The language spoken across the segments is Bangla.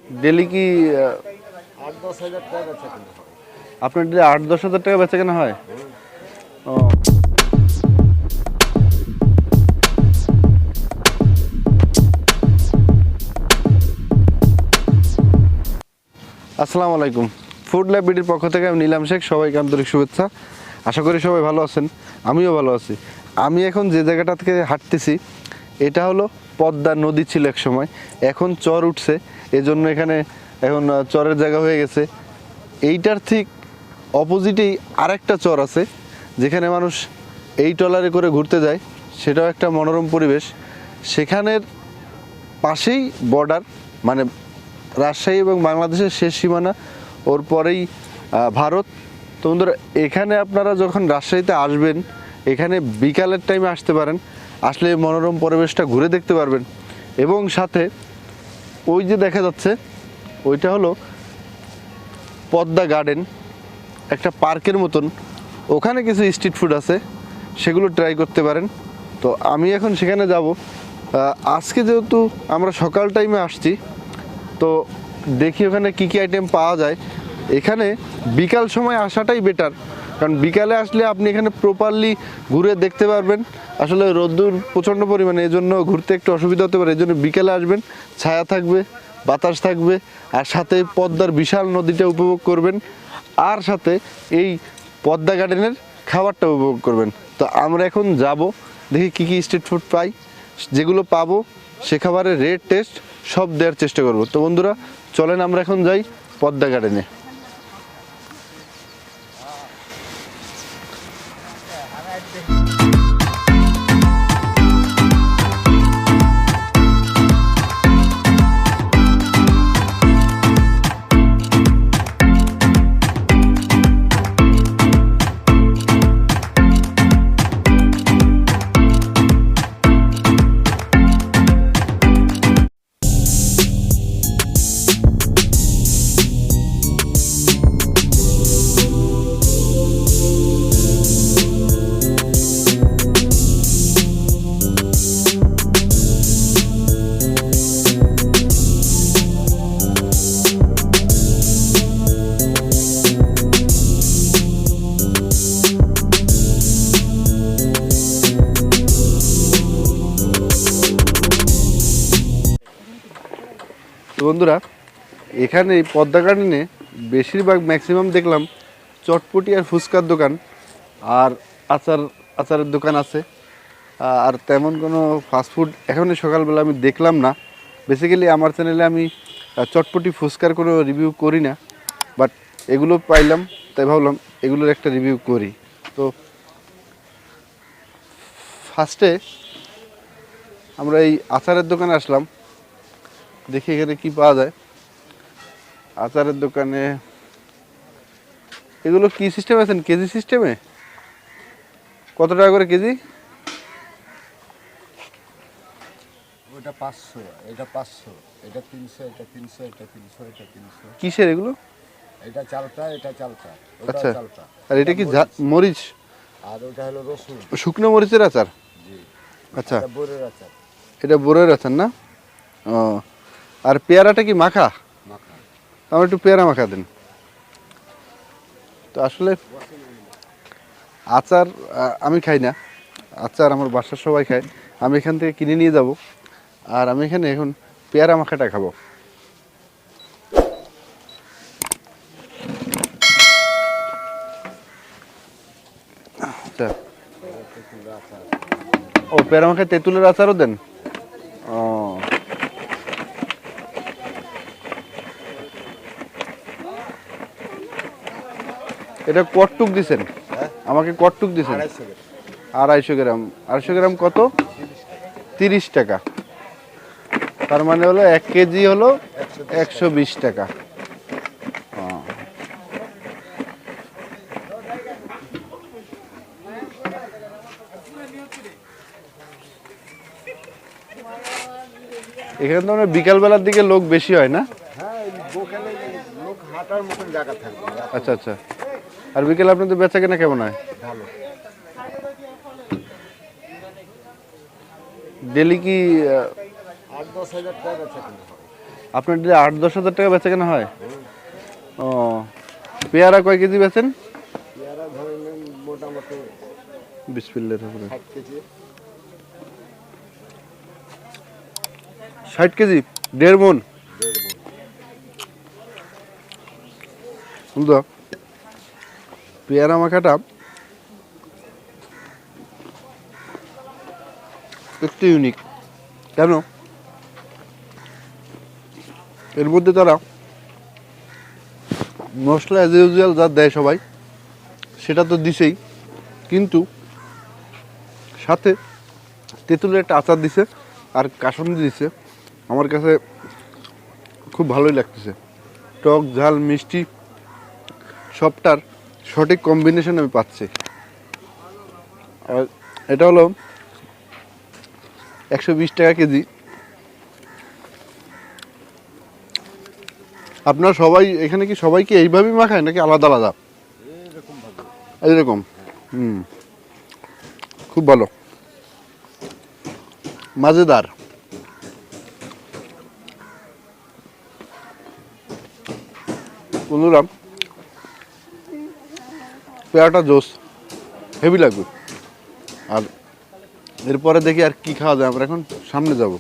ডেলি কি 8-10 হাজার টাকা বেচা কেনা হয়। আপনার ডেলি 8-10 হাজার টাকা বেচা কেনা হয়? ও, আসসালামু আলাইকুম। ফুড ল্যাব বিডির পক্ষ থেকে আমি নীলাম শেখ, সবাইকে আন্তরিক শুভেচ্ছা। আশা করি সবাই ভালো আছেন, আমিও ভালো আছি। আমি এখন যে জায়গাটা থেকে হাঁটতেছি এটা হলো পদ্মা নদী, ছিল এক সময়, এখন চর উঠছে, এজন্য এখানে এখন চরের জায়গা হয়ে গেছে। এইটার ঠিক অপোজিটেই আরেকটা চর আছে যেখানে মানুষ এই ট্রলারে করে ঘুরতে যায়, সেটাও একটা মনোরম পরিবেশ। সেখানের পাশেই বর্ডার, মানে রাজশাহী এবং বাংলাদেশের শেষ সীমানা, ওর পরেই ভারত। তো বন্ধুরা, এখানে আপনারা যখন রাজশাহীতে আসবেন, এখানে বিকালের টাইমে আসতে পারেন, আসলে এই মনোরম পরিবেশটা ঘুরে দেখতে পারবেন। এবং সাথে ওই যে দেখা যাচ্ছে ওইটা হলো পদ্মা গার্ডেন, একটা পার্কের মতন। ওখানে কিছু স্ট্রিট ফুড আছে, সেগুলো ট্রাই করতে পারেন। তো আমি এখন সেখানে যাব। আজকে যেহেতু আমরা সকাল টাইমে আসছি, তো দেখি ওখানে কী কী আইটেম পাওয়া যায়। এখানে বিকাল সময় আসাটাই বেটার, কারণ বিকালে আসলে আপনি এখানে প্রপারলি ঘুরে দেখতে পারবেন। আসলে রোদ্দুর প্রচণ্ড পরিমাণে, এই জন্য ঘুরতে একটু অসুবিধা হতে পারে। এই জন্য বিকালে আসবেন, ছায়া থাকবে, বাতাস থাকবে, আর সাথে পদ্মার বিশাল নদীটা উপভোগ করবেন, আর সাথে এই পদ্মা গার্ডেনের খাবারটা উপভোগ করবেন। তো আমরা এখন যাব, দেখি কী কী স্ট্রিট ফুড পাই। যেগুলো পাবো সে খাবারের রেট, টেস্ট সব দেওয়ার চেষ্টা করব। তো বন্ধুরা, চলেন আমরা এখন যাই পদ্মা গার্ডেনে। তো বন্ধুরা, এখানে এই পদ্মা গার্ডেনে বেশিরভাগ ম্যাক্সিমাম দেখলাম চটপটি আর ফুচকার দোকান, আর আচারের দোকান আছে। আর তেমন কোনো ফাস্টফুড এখন সকালবেলা আমি দেখলাম না। বেসিক্যালি আমার চ্যানেলে আমি চটপটি ফুচকার কোনো রিভিউ করি না, বাট এগুলো পাইলাম, তাই ভাবলাম এগুলোর একটা রিভিউ করি। তো ফার্স্টে আমরা এই আচারের দোকানে আসলাম, দেখি এখানে কি পাওয়া যায়। আচারের দোকানে এগুলো কি সিস্টেম আছেন, কেজি সিস্টেমে? কত টাকা করে কেজি? ওটা 500, এটা 500, এটা 300, এটা 300, এটা 300, এটা 300। কিসের এগুলো? এটা চালটা, এটা চালটা, ওটা আচ্ছা, চালটা। আর এটা কি মরিচ? আর ওটা হলো রসুন। শুকনো মরিচের আচার? জি। আচ্ছা, এটা বোরের আচার। এটা বড়ের আচার না? ও, আর পেয়ারাটা কি মাখা? মাখা। আমার একটু পেয়ারা মাখা দেন। তো আসলে আচার আমি খাই না, আচার আমার বাসার সবাই খায়। আমি এখান থেকে কিনে নিয়ে যাব, আর আমি এখানে এখন পেয়ারা মাখাটা খাবো। আচ্ছা, ও পেয়ারা মাখায় তেঁতুলের আচারও দেন? ও, এটা কটটুক দিছেন? আমাকে কটটুক দিছেন? 250 গ্রাম। 250 গ্রাম কত? 30 টাকা। তার মানে হলো 1 কেজি হলো 120 টাকা। এখানে তো মানে বিকালবেলার দিকে লোক বেশি হয় না? হ্যাঁ, ওখানে লোক হাঁটার মতন জায়গা থাকবে। আচ্ছা আচ্ছা। আর বিকেলে আপনাদের বেচা কেনা কেমন হয়? ভালো। ডেলি কি 8-10 হাজার টাকা বেচা কেনা হয়। আপনার 8-10 হাজার টাকা বেচা কেনা হয়? ও, পেয়ারা কয় কেজি বেচেন? পেয়ারা ধরে নেন মোটামুটি বিসমিল্লাহির রহমানির 60 কেজি। 60 কেজি, 1.5 মণ। বুঝলো, পেয়ারা মাখাটা একটু ইউনিক। কেন? এর মধ্যে তারা মশলা অ্যাজ ইউজুয়াল যা দেয় সবাই সেটা তো দিছেই, কিন্তু সাথে তেঁতুলের একটা আচার দিছে আর কাসুন্দি দিছে। আমার কাছে খুব ভালোই লাগতেছে। টক ঝাল মিষ্টি সবটার সঠিক কম্বিনেশন আমি পাচ্ছি। আর এটা হলো 120 টাকা কেজি। আপনারা সবাই এখানে কি সবাই কি এইভাবেই মাখায় নাকি আলাদা আলাদা? এরকম ভাবে এইরকম। খুব ভালো, মজেদার। বন্ধুরা, পেয়ারাটা জোস, হেভি লাগবে। আর এরপরে দেখি আর কি খাওয়া যায়। আমরা এখন সামনে যাব।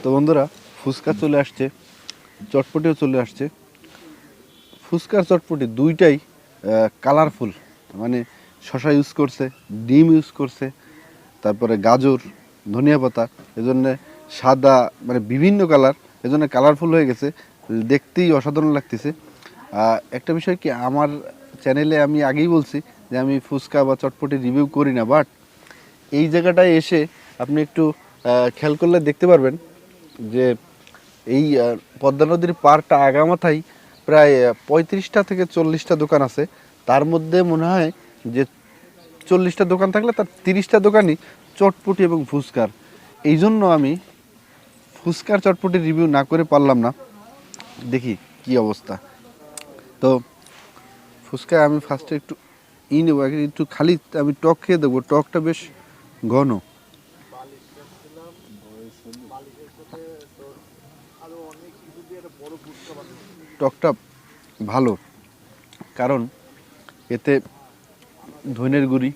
তো বন্ধুরা, ফুচকা চলে আসছে, চটপটিও চলে আসছে। ফুচকার চটপটি দুইটাই কালারফুল, মানে শসা ইউজ করছে, ডিম ইউজ করছে, তারপরে গাজর, ধনিয়া পাতা, এজন্য সাদা মানে বিভিন্ন কালার, এজন্য কালারফুল হয়ে গেছে, দেখতেই অসাধারণ লাগতেছে। একটা বিষয় কি, আমার চ্যানেলে আমি আগেই বলছি যে আমি ফুচকা বা চটপটি রিভিউ করি না, বাট এই জায়গাটায় এসে আপনি একটু খেয়াল করলে দেখতে পারবেন যে এই পদ্মা নদীর পাড়টা আগামাথায় প্রায় 35টা থেকে 40টা দোকান আছে। তার মধ্যে মনে হয় যে 40টা দোকান থাকলে তার 30টা দোকানই চটপটি এবং ফুচকার। এই জন্য আমি ফুচকার চটপটির রিভিউ না করে পারলাম না, দেখি কি অবস্থা। তো ফুচকায় আমি ফার্স্টে একটু নেবো, একটু খালি আমি টক খেয়ে দেবো, টকটা বেশ ঘন। টকটা ভালো, কারণ এতে ধনের গুঁড়ি,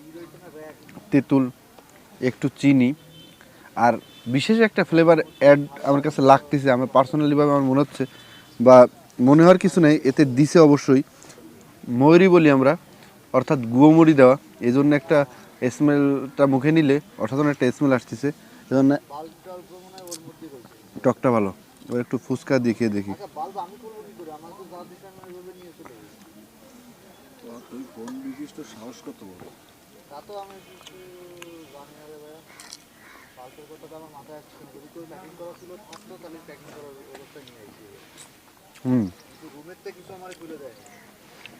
তেঁতুল, একটু চিনি, আর বিশেষ একটা ফ্লেভার অ্যাড আমার কাছে লাগতেছে। আমার পার্সোনালিভাবে আমার মনে হচ্ছে, বা মনে হওয়ার কিছু নেই, এতে দিছে অবশ্যই ময়ূরি বলি আমরা, অর্থাৎ গুঁড়োমুড়ি দেওয়া। এই জন্য একটা স্মেলটা মুখে নিলে অসাধারণ একটা স্মেল আসতেছে, এই জন্য টকটা ভালো। এবার একটু ফুচকা দিয়ে খেয়ে দেখি। তুই কোন বিশিষ্ট সাহস কত বড়?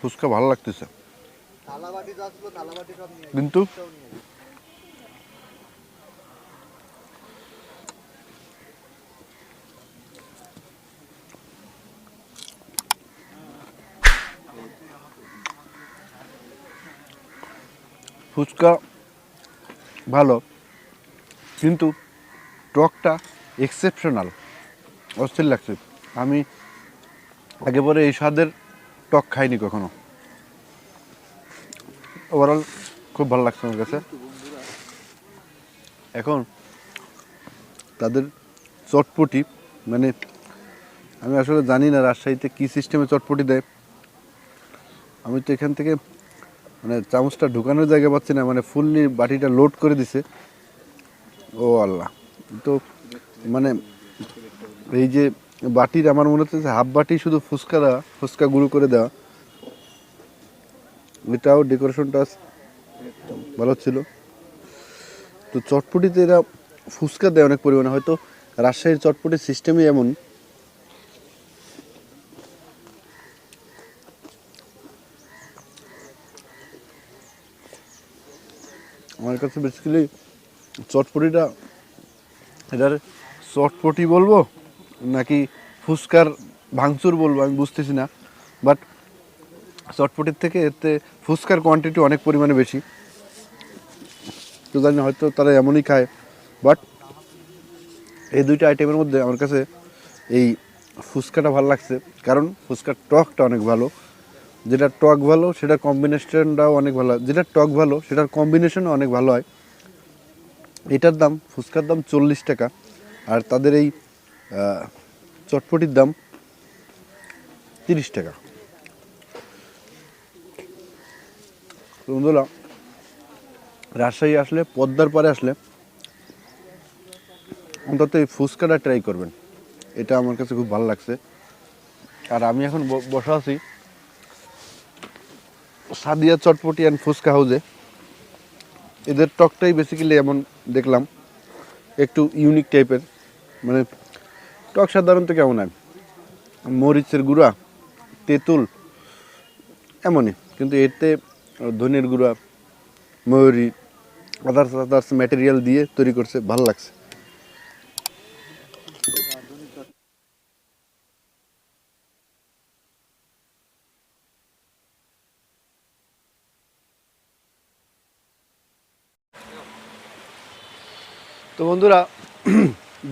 ফুচকা ভালো লাগতেছে, কিন্তু ফুচকা ভালো, কিন্তু টকটা এক্সেপশনাল, অস্থির লাগছে। আমি আগে পরে এই স্বাদের টক খাইনি কখনো। ওভারঅল খুব ভালো লাগছে আমার কাছে। এখন তাদের চটপটি, মানে আমি আসলে জানি না রাজশাহীতে কী সিস্টেমে চটপটি দেয়। আমি তো এখান থেকে মানে চামচটা ঢুকানোর জায়গা পাচ্ছি না, মানে ফুললি বাটিটা লোড করে দিছে। ও আল্লাহ, তো মানে এই যে বাটির আমার মনে হচ্ছে হাফ বাটি শুধু ফুচকা দেওয়া, ফুচকা গুঁড়ো করে দেওয়া। এটাও ডেকোরেশনটা ভালো ছিল। তো চটপটিতে এরা ফুচকা দেয় অনেক পরিমাণে, হয়তো রাজশাহীর চটপটির সিস্টেমই এমন। আমার কাছে বেসিক্যালি চটপটিটা, এটার চটপটি বলবো নাকি ফুচকার ভাঙচুর বলবো আমি বুঝতেছি না, বাট চটপটির থেকে এতে ফুচকার কোয়ান্টিটি অনেক পরিমাণে বেশি। তো জানি না, হয়তো তারা এমনই খায়, বাট এই দুইটা আইটেমের মধ্যে আমার কাছে এই ফুচকাটা ভালো লাগছে, কারণ ফুচকার টকটা অনেক ভালো। যেটা টক ভালো সেটার কম্বিনেশনটাও অনেক ভালো হয়, যেটা টক ভালো সেটার কম্বিনেশনও অনেক ভালো হয়। এটার দাম, ফুচকার দাম 40 টাকা, আর তাদের এই চটপটির দাম 30 টাকা। তো বন্ধুরা, রাজশাহী আসলে, পদ্মার পাড়ে আসলে অন্তত এই ফুচকাটা ট্রাই করবেন, এটা আমার কাছে খুব ভালো লাগছে। আর আমি এখন বসা আছি সাদিয়া চটপটি অ্যান্ড ফুচকা হাউজে। এদের টকটাই বেসিক্যালি এমন দেখলাম, একটু ইউনিক টাইপের। মানে টক সাধারণত কেমন হয়, মরিচের গুঁড়া, তেঁতুল, এমনই, কিন্তু এতে ধনের গুঁড়া, ময়ূরী, আদার্স ম্যাটেরিয়াল দিয়ে তৈরি করছে, ভালো লাগছে। তো বন্ধুরা,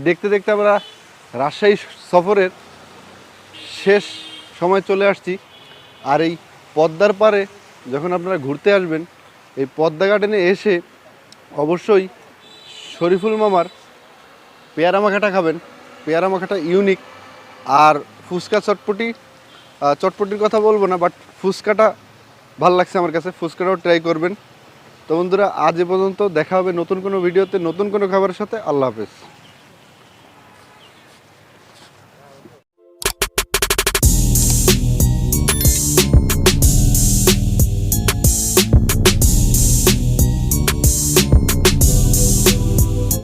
দেখতে দেখতে আমরা রাজশাহী সফরের শেষ সময় চলে আসছি। আর এই পদ্মার পাড়ে যখন আপনারা ঘুরতে আসবেন, এই পদ্মা গার্ডেনে এসে অবশ্যই শরীফুল মামার পেয়ারা মাখাটা খাবেন। পেয়ারা মাখাটা ইউনিক। আর ফুচকা চটপটির কথা বলবো না, বাট ফুচকাটা ভাল লাগছে আমার কাছে, ফুচকাটাও ট্রাই করবেন। তো বন্ধুরা, আজ এ পর্যন্ত, দেখা হবে নতুন কোনো ভিডিওতে নতুন কোনো খাবারের সাথে। আল্লাহ হাফেজ।